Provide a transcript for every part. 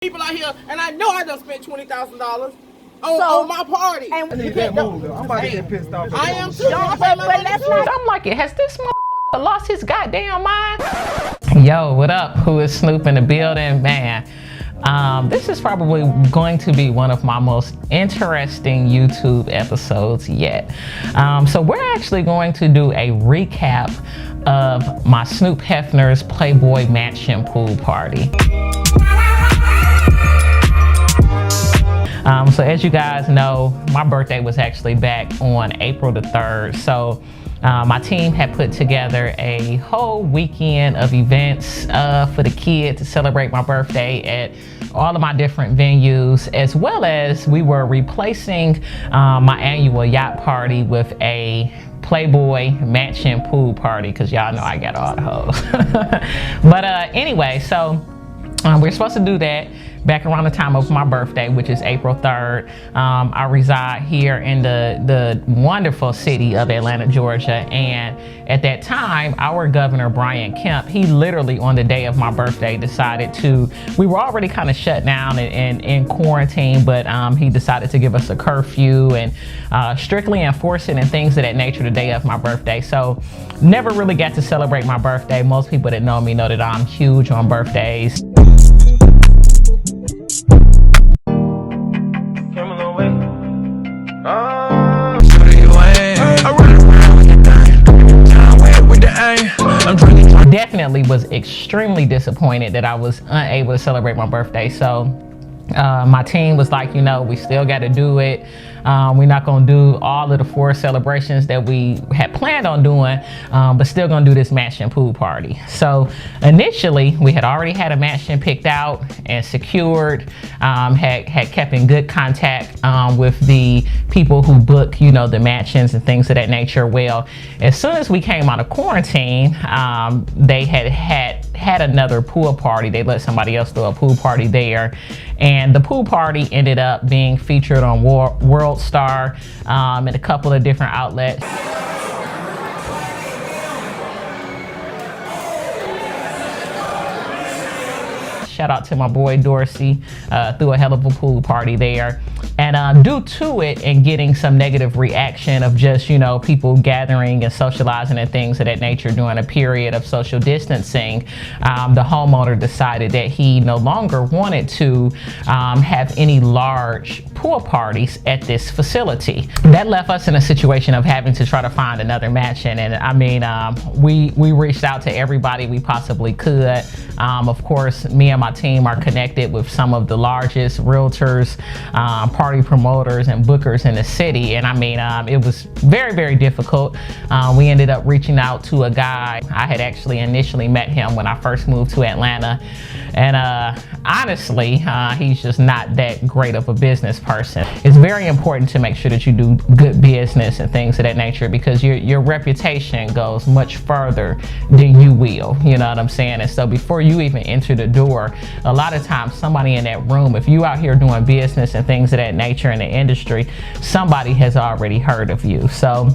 people out here, and I know I done spent $20,000 on my party. And I need that move though. I'm about to get pissed off. I am too. I'm like, has this motherfucker lost his goddamn mind? Yo, what up? Who is Snoop in the building? Man, this is probably going to be one of my most interesting YouTube episodes yet. So we're actually going to do a recap of my Snoop Hefner's Playboy Mansion pool party. So as you guys know, my birthday was actually back on April the 3rd. So my team had put together a whole weekend of events for the kids to celebrate my birthday at all of my different venues, as well as we were replacing my annual yacht party with a Playboy Mansion pool party, because y'all know I got all the hoes. But anyway, so we're supposed to do that back around the time of my birthday, which is April 3rd. I reside here in the wonderful city of Atlanta, Georgia. And at that time, our governor, Brian Kemp, he literally on the day of my birthday decided we were already kind of shut down and in quarantine, but he decided to give us a curfew and strictly enforce it and things of that nature the day of my birthday. So never really got to celebrate my birthday. Most people that know me know that I'm huge on birthdays. Definitely was extremely disappointed that I was unable to celebrate my birthday. So my team was like, you know, we still got to do it. We're not going to do all of the 4 celebrations that we had planned on doing, but still going to do this mansion pool party. So initially, we had already had a mansion picked out and secured, had kept in good contact with the people who book, you know, the mansions and things of that nature. Well, as soon as we came out of quarantine, they had another pool party. They let somebody else do a pool party there. And the pool party ended up being featured on World Star and a couple of different outlets. Shout out to my boy Dorsey, threw a hell of a pool party there. And due to it and getting some negative reaction of just, you know, people gathering and socializing and things of that nature during a period of social distancing, the homeowner decided that he no longer wanted to have any large pool parties at this facility. That left us in a situation of having to try to find another mansion. And I mean, we reached out to everybody we possibly could. Of course, me and my team are connected with some of the largest realtors, party promoters and bookers in the city. And I mean, it was very, very difficult. We ended up reaching out to a guy. I had actually initially met him when I first moved to Atlanta. And honestly, he's just not that great of a business person. It's very important to make sure that you do good business and things of that nature, because your reputation goes much further than you will, you know what I'm saying? And so before you even enter the door, a lot of times somebody in that room, if you out here doing business and things of that nature in the industry, somebody has already heard of you. So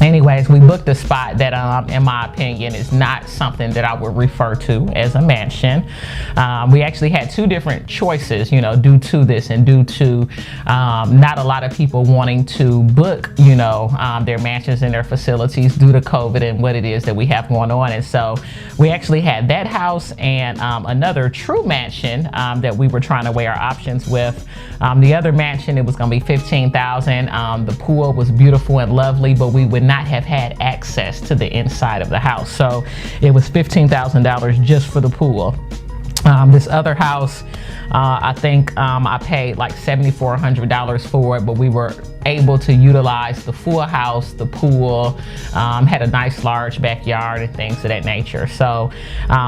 anyways, we booked a spot that in my opinion is not something that I would refer to as a mansion. We actually had 2 different choices, you know, due to this and due to not a lot of people wanting to book, you know, their mansions and their facilities due to COVID and what it is that we have going on. And so we actually had that house and another true mansion that we were trying to weigh our options with. The other mansion, it was going to be $15,000. The pool was beautiful and lovely, but we would not have had access to the inside of the house. So it was $15,000 just for the pool. This other house, I think I paid like $7,400 for it, but we were able to utilize the full house, the pool, had a nice large backyard and things of that nature. So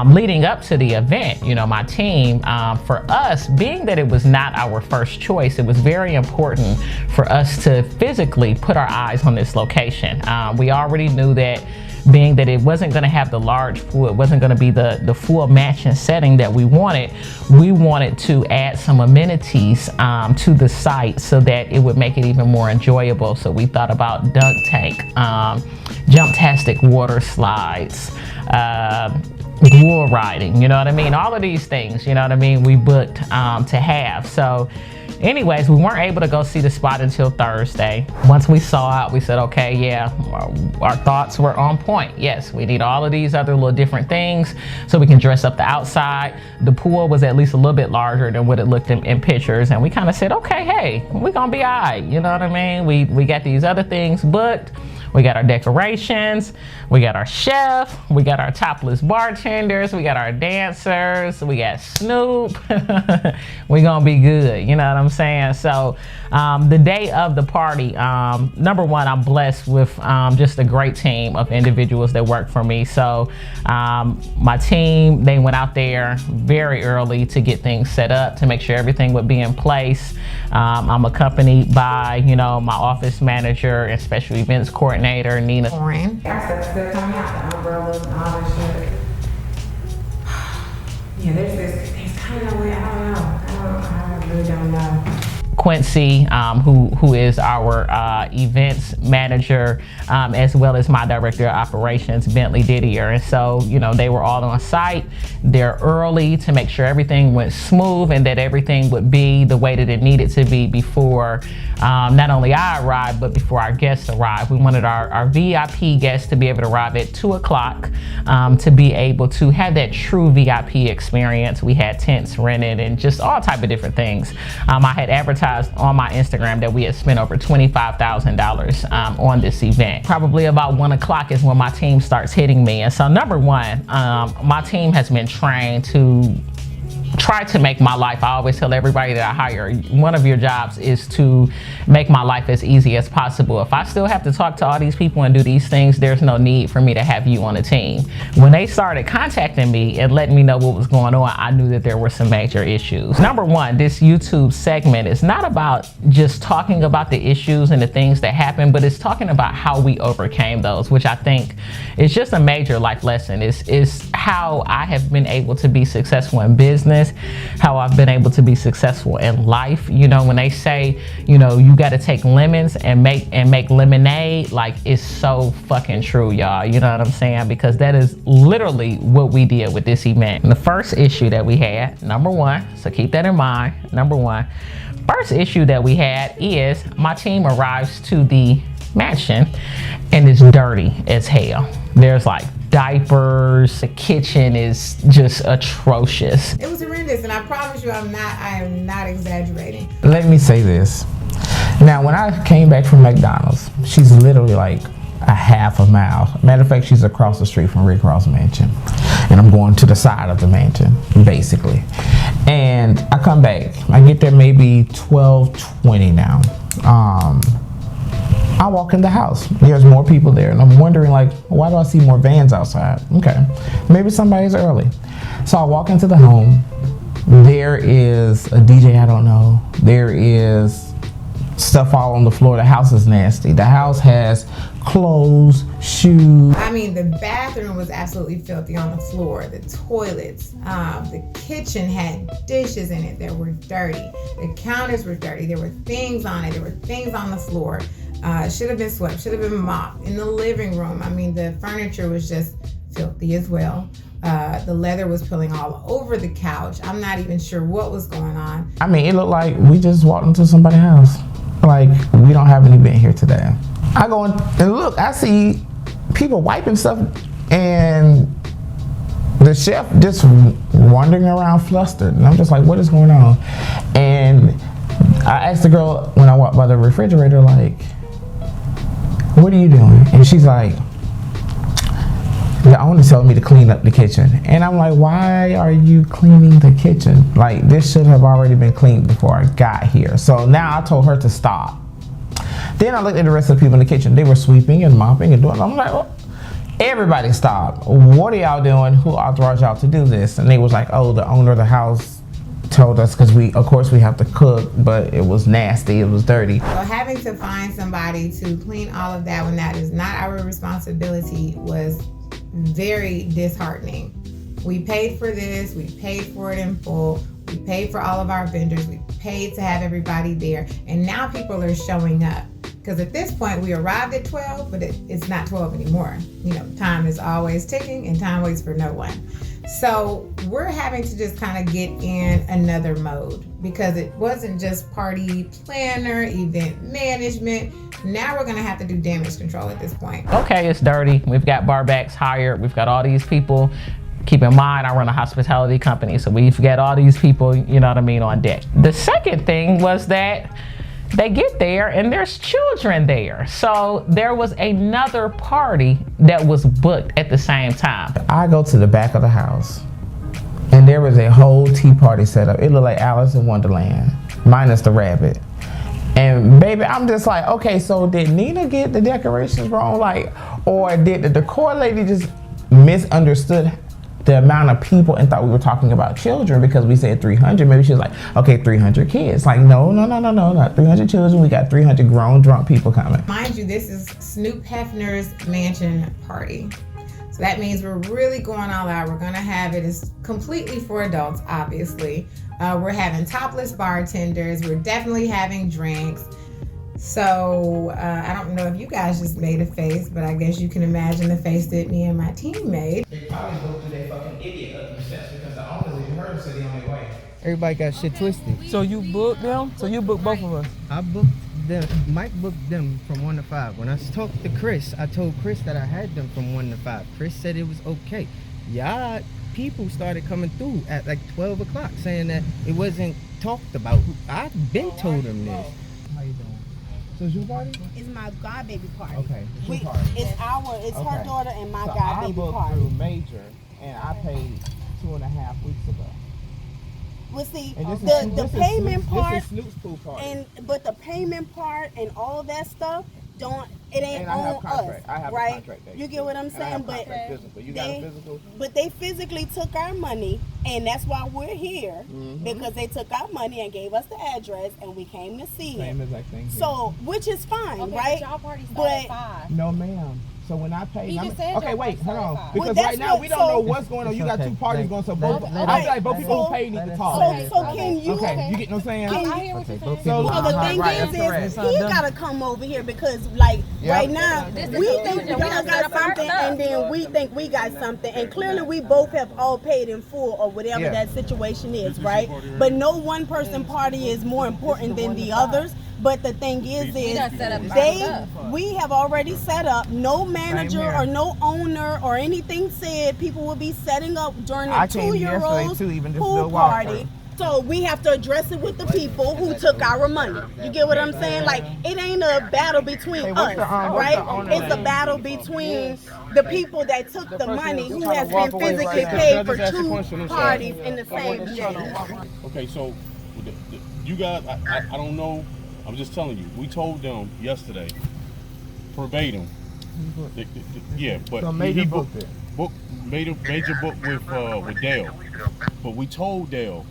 leading up to the event, you know, my team, for us, being that it was not our first choice, it was very important for us to physically put our eyes on this location. We already knew that being that it wasn't going to have the large pool, it wasn't going to be the full mansion setting that we wanted to add some amenities to the site so that it would make it even more enjoyable. So we thought about dunk tank, jump-tastic water slides, bull riding, you know what I mean? All of these things, you know what I mean, we booked to have. So anyways, we weren't able to go see the spot until Thursday. Once we saw it, we said, okay, yeah, our thoughts were on point. Yes, we need all of these other little different things so we can dress up the outside. The pool was at least a little bit larger than what it looked in pictures. And we kind of said, okay, hey, we're gonna be all right. You know what I mean? We got these other things booked. We got our decorations, we got our chef, we got our topless bartenders, we got our dancers, we got Snoop. We gonna be good, you know what I'm saying? So the day of the party, number one, I'm blessed with just a great team of individuals that work for me. So my team, they went out there very early to get things set up, to make sure everything would be in place. I'm accompanied by, you know, my office manager and special events coordinator, Nina. Our stuff's still coming out, the umbrellas and all that shit. Yeah, there's kind of no way, I don't know. I really don't know. Quincy, who is our events manager, as well as my director of operations, Bentley Didier. And so, you know, they were all on site. They're early to make sure everything went smooth and that everything would be the way that it needed to be before not only I arrived, but before our guests arrived. We wanted our VIP guests to be able to arrive at 2 o'clock to be able to have that true VIP experience. We had tents rented and just all type of different things. I had advertised on my Instagram that we had spent over $25,000 on this event. Probably about 1 o'clock is when my team starts hitting me. And so number one, my team has been trained to try to make my life, I always tell everybody that I hire, one of your jobs is to make my life as easy as possible. If I still have to talk to all these people and do these things, there's no need for me to have you on the team. When they started contacting me and letting me know what was going on, I knew that there were some major issues. Number one, this YouTube segment is not about just talking about the issues and the things that happened, but it's talking about how we overcame those, which I think is just a major life lesson. Is how I have been able to be successful in business, how I've been able to be successful in life. You know, when they say, you know, you got to take lemons and make lemonade, like, it's so fucking true, y'all. You know what I'm saying? Because that is literally what we did with this event. And the first issue that we had, number one, so keep that in mind, number one, first issue that we had is my team arrives to the mansion and it's dirty as hell. There's like diapers, the kitchen is just atrocious. It was horrendous, and I promise you I am not exaggerating. Let me say this. Now, when I came back from McDonald's, she's literally like a half a mile. Matter of fact, she's across the street from Rick Ross Mansion. And I'm going to the side of the mansion, basically. And I come back. I get there maybe 12:20 now. I walk in the house. There's more people there. And I'm wondering, like, why do I see more vans outside? Okay, maybe somebody's early. So I walk into the home. There is a DJ I don't know. There is stuff all on the floor. The house is nasty. The house has clothes, shoes. I mean, the bathroom was absolutely filthy on the floor. The toilets, the kitchen had dishes in it that were dirty. The counters were dirty. There were things on it. There were things on the floor. Should have been swept, should have been mopped. In the living room, I mean, the furniture was just filthy as well. The leather was peeling all over the couch. I'm not even sure what was going on. I mean, it looked like we just walked into somebody's house. Like, we don't have any been here today. I go in and look, I see people wiping stuff and the chef just wandering around flustered. And I'm just like, what is going on? And I asked the girl when I walked by the refrigerator, like, what are you doing? And she's like, the owner told me to clean up the kitchen. And I'm like, why are you cleaning the kitchen? Like, this should have already been cleaned before I got here. So now I told her to stop. Then I looked at the rest of the people in the kitchen. They were sweeping and mopping and doing. I'm like, oh, everybody stop. What are y'all doing? Who authorized y'all to do this? And they was like, oh, the owner of the house told us, because of course we have to cook, but it was nasty, it was dirty. So having to find somebody to clean all of that when that is not our responsibility was very disheartening. We paid for this, we paid for it in full, we paid for all of our vendors, we paid to have everybody there, and now people are showing up. Because at this point we arrived at 12, but it's not 12 anymore. You know, time is always ticking and time waits for no one. So we're having to just kind of get in another mode because it wasn't just party planner, event management. Now we're gonna have to do damage control at this point. Okay, it's dirty. We've got barbacks hired. We've got all these people. Keep in mind, I run a hospitality company, so we've got all these people, you know what I mean, on deck. The second thing was that they get there and there's children there. So there was another party that was booked at the same time. I go to the back of the house and there was a whole tea party set up. It looked like Alice in Wonderland, minus the rabbit. And baby, I'm just like, okay, so did Nina get the decorations wrong? Like, or did the decor lady just misunderstood the amount of people and thought we were talking about children because we said 300? Maybe she was like, okay, 300 kids. Like, no, not 300 children. We got 300 grown drunk people coming. Mind you, this is Snoop Hefner's mansion party. So that means we're really going all out. We're gonna have it as completely for adults, obviously. We're having topless bartenders. We're definitely having drinks. So I don't know if you guys just made a face, but I guess you can imagine the face that me and my team made. They probably go through their fucking idiot up the steps because the owners, you heard them say they on their way. Everybody got shit twisted. So you booked them? So you booked both of us? I booked them. Mike booked them from 1 to 5. When I talked to Chris, I told Chris that I had them from 1 to 5. Chris said it was okay. Y'all people started coming through at like 12 o'clock saying that it wasn't talked about. I've been told them this. How you doing? So it's your party? It's my godbaby party. Okay, it's your party. It's her Okay. daughter and my So I godbaby booked party. through Major and I paid 2.5 weeks ago. Well, see, And the payment part, This is Snoop's pool party. but the payment part and all that stuff it ain't And I have on contract. us, I have a right? contract that You you get what I'm and I saying? have But contract physical. You got a physical? But they physically took our money, and that's why we're here, Mm-hmm. because they took our money and gave us the address, and we came to see Same it. exact thing here. So, which is fine, Okay, right? but y'all party started at 5. No, ma'am. So when I pay, He just said okay, your wait, hold on, party because Well, right now that's we what- don't so- know what's going on. You got Okay, two parties like- going, so both. let- I let- feel like both let- people who let- pay need to let- talk. So can you? Okay, you get what I'm saying? I hear what Okay, you're both saying. people. Well, the Right, thing right, is that's he correct. gotta come over here because, like, Yep. right now, This is we the think illusion. y'all We done got set up our something, stuff. and then we think we got something, and clearly we both have all paid in full or whatever Yeah. that situation is, right? But no one person party is more important than the others. But the thing is done set up our stuff. we have already set up. No manager here. or no owner or anything said people will be setting up during I the came yesterday, two-year-old's too, even just to pool do a walkthrough. party. So we have to address it with the people who took our money. You get what I'm saying? Like, it ain't a battle between Hey, what's us, the, what's right? the owner It's a name? battle between the people that took the money who has been walk away physically right now. paid Can I for just ask a two question? I'm sorry. parties in the same day. Okay, so you guys, I don't know. I'm just telling you. We told them yesterday, verbatim. Yeah, but So Major booked it. Major book with Dale, but we told Dale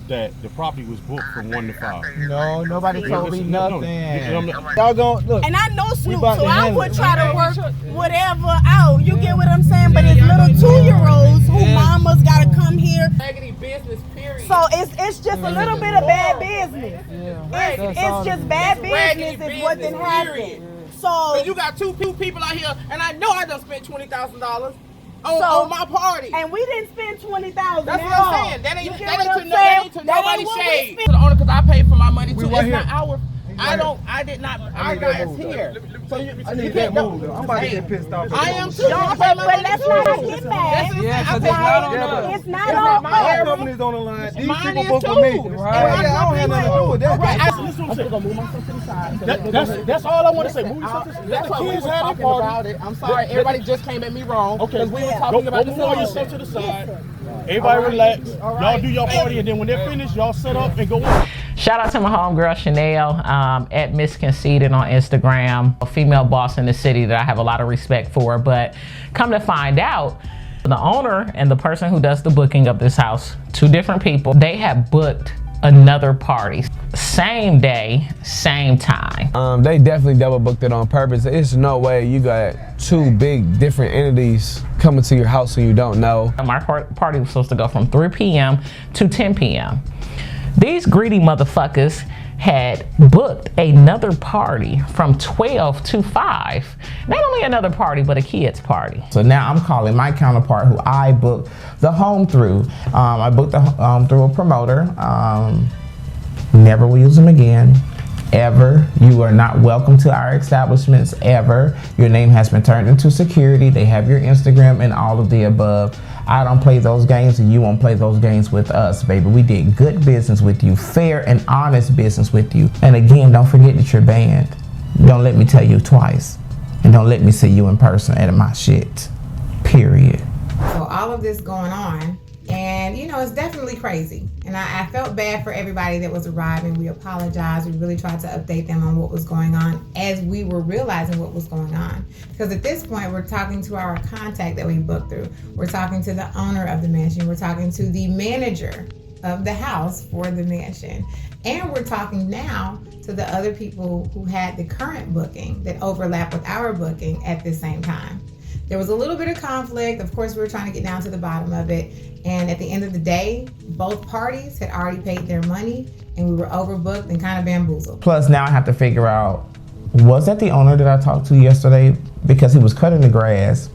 that the property was booked from 1 to 5. No, nobody told me No, nothing. Y'all gon' look. And I know Snoop, about so to I handle would it. try to work whatever out. You get what I'm saying? But it's little 2-year-olds who mamas gotta come here. Raggedy business, period. So it's just a little bit of bad business. It's just bad Raggedy business is what business, done happened. period. So And you got two people out here, and I know I done spent $20,000 So- on my party. and we didn't spend 20,000. That's at what I'm all. saying. That ain't You to get what I'm nobody's saying? shade. To the owner, because I paid for my money too. right It's not here. our. I did not. Our need that guy is move, here. So you I need you that can't move, though. I'm about to get pissed off. I am too. I Don't, pay my but money let's too. not get mad. Yeah, because I it's paid not on my us. money. It's not It's on not my us. area. Companies on the line. These Mine people is book too. with me. And Right? my Yeah, I don't have nothing to do with that. Right, That's what I'm saying. gonna move myself to the side. That's all I want to say. Move yourself to the That's Let why the we kids were have talking their party. about it. I'm sorry, everybody just came at me wrong. Okay, because we were Yeah. talking about Go the move yourself to the side. Everybody relax. Y'all do your party, and then when they're finished, y'all set up and go on. Shout out to my homegirl Chanel at Miss Conceited on Instagram, a female boss in the city that I have a lot of respect for. But come to find out, the owner and the person who does the booking of this house, two different people, they have booked another party. Same day, same time. They definitely double booked it on purpose. It's no way you got two big different entities coming to your house and you don't know. My party was supposed to go from 3 p.m. to 10 p.m. These greedy motherfuckers had booked another party from 12 to 5. Not only another party, but a kid's party. So now I'm calling my counterpart who I booked the home through. I booked the home through a promoter. Never will use them again. Ever. You are not welcome to our establishments ever. Your name has been turned into security. They have your Instagram and all of the above. I don't play those games and you won't play those games with us, baby. We did good business with you, fair and honest business with you. And again, don't forget that you're banned. Don't let me tell you twice. And don't let me see you in person at my shit. Period. So all of this going on, and you know, it's definitely crazy. And I felt bad for everybody that was arriving. We apologized. We really tried to update them on what was going on as we were realizing what was going on. Because at this point, we're talking to our contact that we booked through. We're talking to the owner of the mansion. We're talking to the manager of the house for the mansion. And we're talking now to the other people who had the current booking that overlapped with our booking at the same time. There was a little bit of conflict. Of course, we were trying to get down to the bottom of it. And at the end of the day, both parties had already paid their money and we were overbooked and kind of bamboozled. Plus, now I have to figure out, was that the owner that I talked to yesterday? Because he was cutting the grass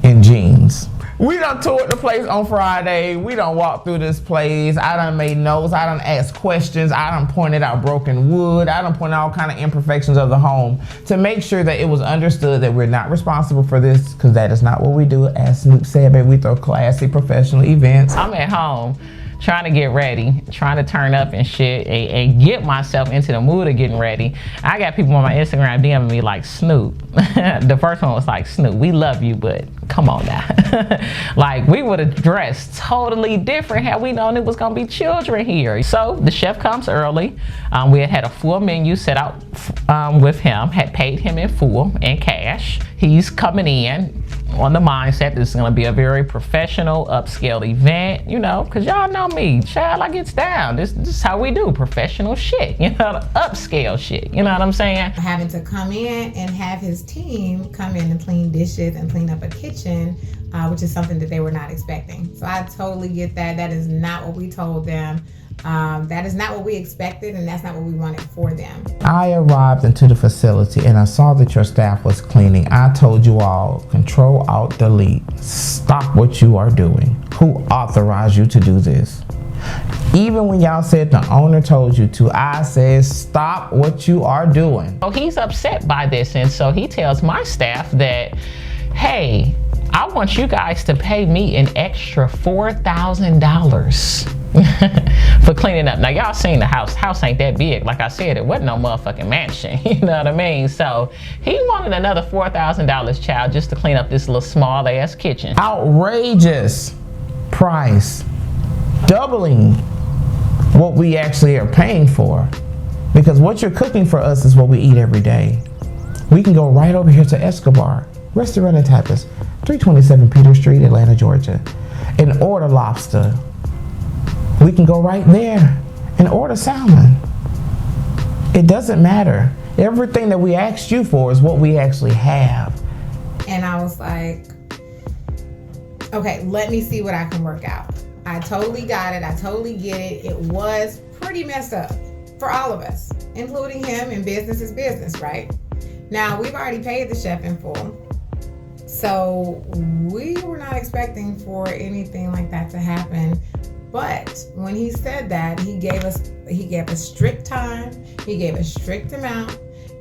in jeans. We done toured the place on Friday. We done walked through this place. I done made notes. I done asked questions. I done pointed out broken wood. I done pointed out all kind of imperfections of the home to make sure that it was understood that we're not responsible for this, because that is not what we do. As Snoop said, baby, we throw classy professional events. I'm at home trying to get ready, trying to turn up and shit, and get myself into the mood of getting ready. I got people on my Instagram DMing me like, Snoop. The first one was like, Snoop, we love you, but come on now. Like, we would have dressed totally different had we known it was gonna be children here. So the chef comes early. We had a full menu set out with him, had paid him in full, in cash. He's coming in on the mindset this is gonna be a very professional, upscale event, you know, cause y'all know me, child, I gets down. This is how we do professional shit, you know, upscale shit, you know what I'm saying? Having to come in and have his team come in and clean dishes and clean up a kitchen, which is something that they were not expecting. So I totally get that. That is not what we told them. That is not what we expected, and that's not what we wanted for them. I arrived into the facility and I saw that your staff was cleaning. I told you all, Control Alt Delete, stop what you are doing. Who authorized you to do this? Even when y'all said the owner told you to, I said stop what you are doing. So he's upset by this, and so he tells my staff that, hey, I want you guys to pay me an extra $4,000 for cleaning up. Now y'all seen the house. House ain't that big. Like I said, it wasn't no motherfucking mansion. You know what I mean? So he wanted another $4,000, child, just to clean up this little small ass kitchen. Outrageous price. Doubling what we actually are paying for. Because what you're cooking for us is what we eat every day. We can go right over here to Escobar Restaurant and Tapas, 327 Peter Street, Atlanta, Georgia, and order lobster. We can go right there and order salmon. It doesn't matter. Everything that we asked you for is what we actually have. And I was like, okay, let me see what I can work out. I totally got it. I totally get it. It was pretty messed up for all of us, including him, and business is business, right? Now, we've already paid the chef in full. So we were not expecting for anything like that to happen. But when he said that, he gave us strict time, he gave a strict amount,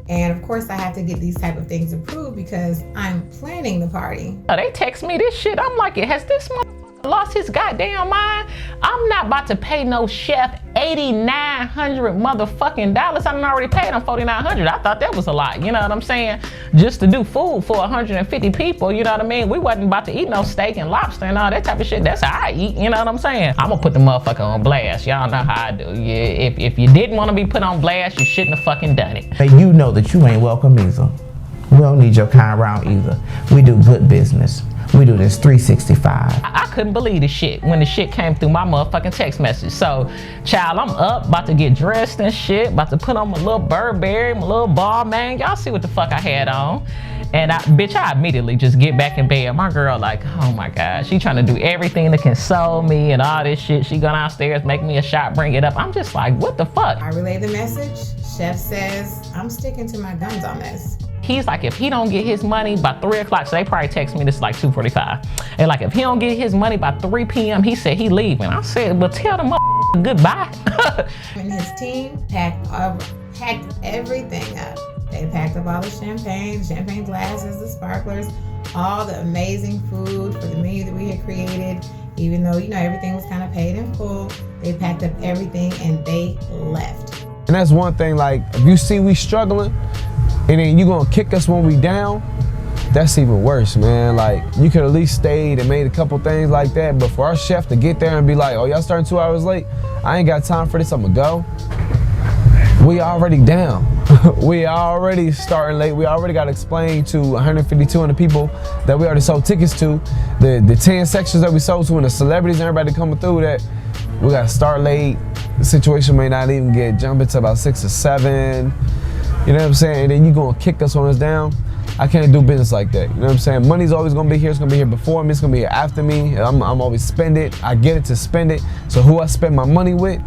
and of course I have to get these type of things approved because I'm planning the party. They text me this shit. I'm like, has this motherfucker lost his goddamn mind? I'm not about to pay no chef $8,900 motherfucking dollars. I done already paid him $4,900. I thought that was a lot, you know what I'm saying? Just to do food for 150 people, you know what I mean? We wasn't about to eat no steak and lobster and all that type of shit. That's how I eat, you know what I'm saying? I'm gonna put the motherfucker on blast. Y'all know how I do. Yeah, if you didn't want to be put on blast, you shouldn't have fucking done it. Hey, you know that you ain't welcome either. We don't need your kind around either. We do good business. We do this 365. I couldn't believe the shit when the shit came through my motherfucking text message. So, child, I'm up, about to get dressed and shit, about to put on my little Burberry, my little ball, man. Y'all see what the fuck I had on. And bitch, I immediately just get back in bed. My girl like, oh my God, she trying to do everything to console me and all this shit. She go downstairs, make me a shot, bring it up. I'm just like, what the fuck? I relay the message. Chef says, I'm sticking to my guns on this. He's like, if he don't get his money by 3 o'clock, so they probably text me this like 2:45. And like, if he don't get his money by 3 p.m., he said he leaving. I said, well, tell the goodbye. And his team packed everything up. They packed up all the champagne glasses, the sparklers, all the amazing food for the menu that we had created. Even though, you know, everything was kind of paid in full, they packed up everything and they left. And that's one thing, like, if you see we struggling and then you gonna kick us when we down, that's even worse, man. Like, you could at least stayed and made a couple things like that, but for our chef to get there and be like, oh, y'all starting 2 hours late? I ain't got time for this, I'ma go. We already down. We already starting late. We already got to explain to 150, 200 people that we already sold tickets to, the 10 sections that we sold to, and the celebrities and everybody coming through, that we got to start late. The situation may not even get jumping to about 6 or 7. You know what I'm saying? And then you gonna kick us when it's down. I can't do business like that. You know what I'm saying? Money's always gonna be here. It's gonna be here before me. It's gonna be here after me. I'm always spend it. I get it to spend it. So who I spend my money with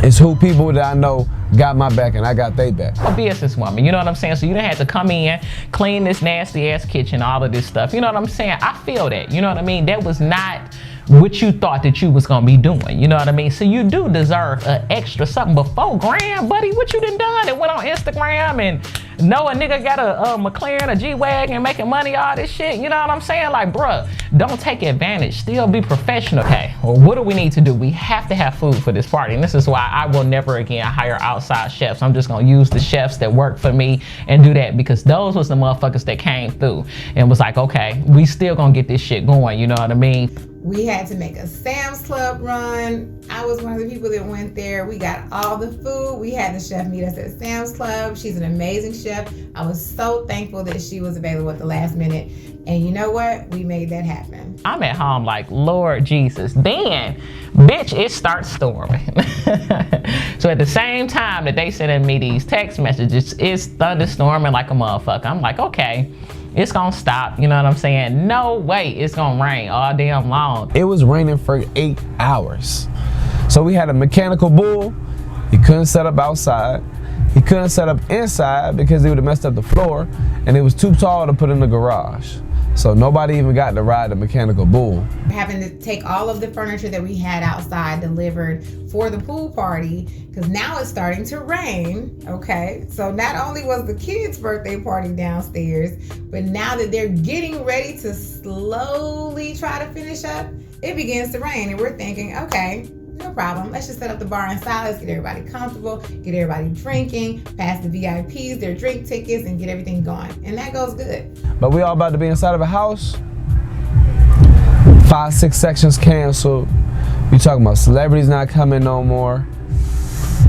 is who people that I know got my back and I got they back. A businesswoman, you know what I'm saying? So you done had to come in, clean this nasty ass kitchen, all of this stuff. You know what I'm saying? I feel that, you know what I mean? That was not what you thought that you was gonna be doing, you know what I mean? So you do deserve an extra something. But $4,000, buddy, what you done and went on Instagram and know a nigga got a McLaren, a G-Wagon, making money, all this shit, you know what I'm saying? Like, bruh, don't take advantage, still be professional. Okay, well, what do we need to do? We have to have food for this party, and this is why I will never again hire outside chefs. I'm just gonna use the chefs that work for me and do that, because those was the motherfuckers that came through and was like, okay, we still gonna get this shit going, you know what I mean? We had to make a Sam's Club run. I was one of the people that went there. We got all the food. We had the chef meet us at Sam's Club. She's an amazing chef. I was so thankful that she was available at the last minute. And you know what? We made that happen. I'm at home like, Lord Jesus. Then, bitch, it starts storming. So at the same time that they sending me these text messages, it's thunderstorming like a motherfucker. I'm like, okay, it's gonna stop, you know what I'm saying? No way it's gonna rain all damn long. It was raining for 8 hours. So we had a mechanical bull. He couldn't set up outside. He couldn't set up inside because he would have messed up the floor, and it was too tall to put in the garage. So nobody even got to ride the mechanical bull. Having to take all of the furniture that we had outside delivered for the pool party, because now it's starting to rain, okay? So not only was the kids' birthday party downstairs, but now that they're getting ready to slowly try to finish up, it begins to rain, and we're thinking, okay, no problem. Let's just set up the bar inside. Let's get everybody comfortable, get everybody drinking, pass the VIPs their drink tickets, and get everything going. And that goes good. But we all about to be inside of a house. 5, 6 sections canceled. We talking about celebrities not coming no more.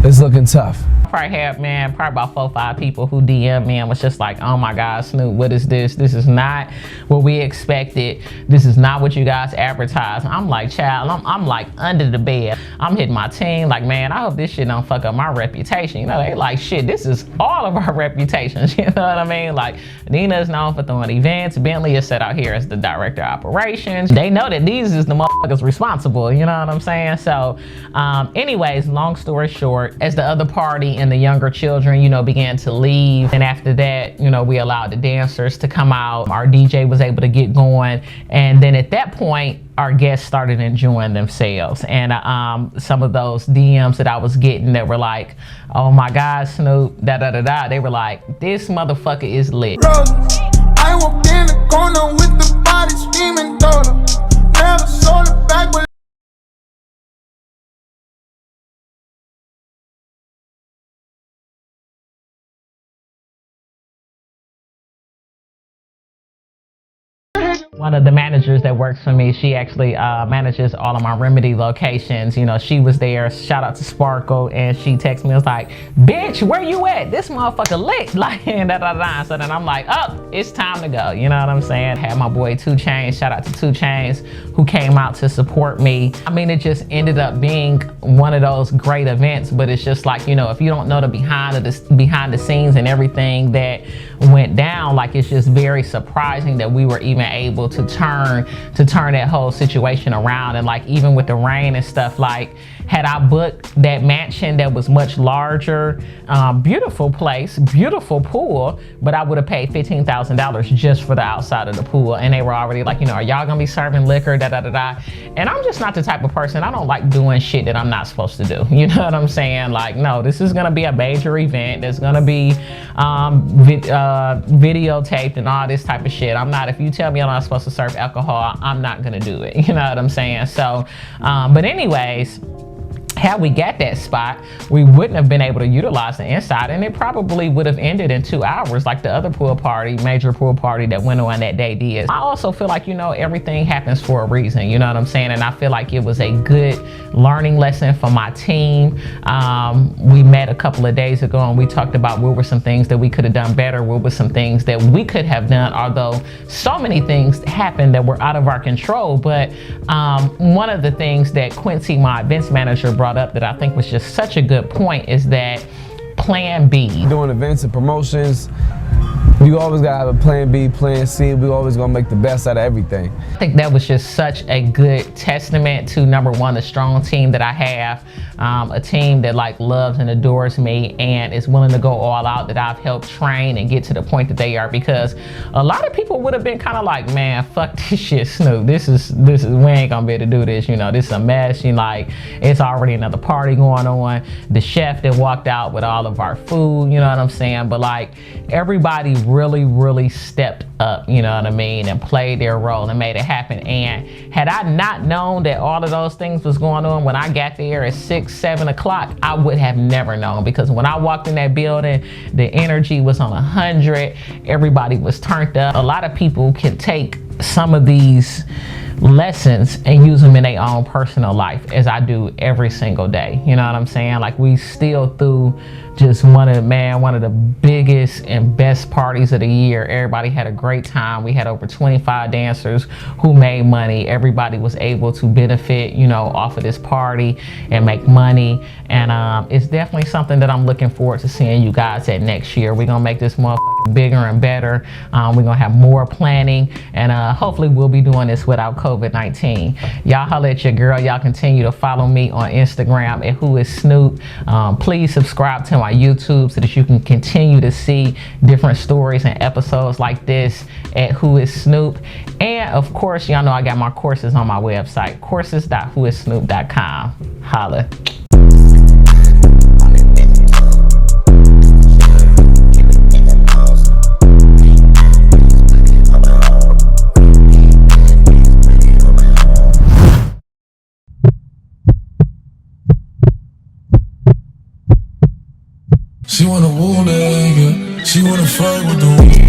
It's looking tough. I probably had, man, probably about 4 or 5 people who DM me and was just like, oh my God, Snoop, what is this? This is not what we expected. This is not what you guys advertised. I'm like, child, I'm like under the bed. I'm hitting my team like, man, I hope this shit don't fuck up my reputation. You know, they like, shit, this is all of our reputations. You know what I mean? Like, Nina is known for throwing events. Bentley is set out here as the director of operations. They know that these is the motherfuckers responsible. You know what I'm saying? So anyways, long story short, as the other party and the younger children, you know, began to leave. And after that, you know, we allowed the dancers to come out. Our DJ was able to get going. And then at that point, our guests started enjoying themselves. And some of those DMs that I was getting that were like, oh my God, Snoop, da-da-da-da. They were like, this motherfucker is lit. I walked in the corner with the body screaming, daughter. Never sold it back with one of the managers that works for me, she actually manages all of my Remedy locations. You know, she was there. Shout out to Sparkle. And she texted me, was like, bitch, where you at? This motherfucker lit. Like, and da-da-da. So then I'm like, oh, it's time to go. You know what I'm saying? Had my boy 2 Chainz, shout out to 2 Chainz, who came out to support me. I mean, it just ended up being one of those great events, but it's just like, you know, if you don't know the behind the scenes and everything that went down, like it's just very surprising that we were even able to turn that whole situation around. And like even with the rain and stuff, like had I booked that mansion that was much larger, beautiful place, beautiful pool, but I would have paid $15,000 just for the outside of the pool. And they were already like, you know, are y'all gonna be serving liquor, da da da da. And I'm just not the type of person, I don't like doing shit that I'm not supposed to do. You know what I'm saying? Like, no, this is gonna be a major event. There's gonna be videotaped and all this type of shit. I'm not, if you tell me I'm not supposed to serve alcohol, I'm not gonna do it. You know what I'm saying? So, but anyways, had we got that spot, we wouldn't have been able to utilize the inside, and it probably would have ended in 2 hours like the other pool party, major pool party that went on that day did. I also feel like, you know, everything happens for a reason, you know what I'm saying? And I feel like it was a good learning lesson for my team. We met a couple of days ago and we talked about what were some things that we could have done better, what were some things that we could have done, although so many things happened that were out of our control. But one of the things that Quincy, my events manager, brought up that I think was just such a good point is that plan B. Doing events and promotions, you always gotta have a plan B, plan C. We always gonna make the best out of everything. I think that was just such a good testament to, number one, the strong team that I have, a team that like loves and adores me and is willing to go all out, that I've helped train and get to the point that they are, because a lot of people would have been kind of like, man, fuck this shit, Snoop. This is we ain't gonna be able to do this, you know, this is a mess. You know, like, it's already another party going on. The chef that walked out with all of our food, you know what I'm saying? But like, everybody really stepped up, you know what I mean, and played their role and made it happen. And had I not known that all of those things was going on when I got there at 6, 7 o'clock, I would have never known, because when I walked in that building, the energy was on 100. Everybody was turned up. A lot of people can take some of these lessons and use them in their own personal life, as I do every single day. You know what I'm saying? Like, we still threw just one of the biggest and best parties of the year. Everybody had a great time. We had over 25 dancers who made money. Everybody was able to benefit, you know, off of this party and make money. And it's definitely something that I'm looking forward to seeing you guys at next year. We're gonna make this motherfucker bigger and better. We're gonna have more planning, and hopefully we'll be doing this without COVID-19. Y'all holla at your girl. Y'all continue to follow me on Instagram at WhoIsSnoop. Please subscribe to my YouTube so that you can continue to see different stories and episodes like this at WhoIsSnoop. And of course, y'all know I got my courses on my website, courses.whoissnoop.com. Holla. She wanna woo nigga, she wanna fight with the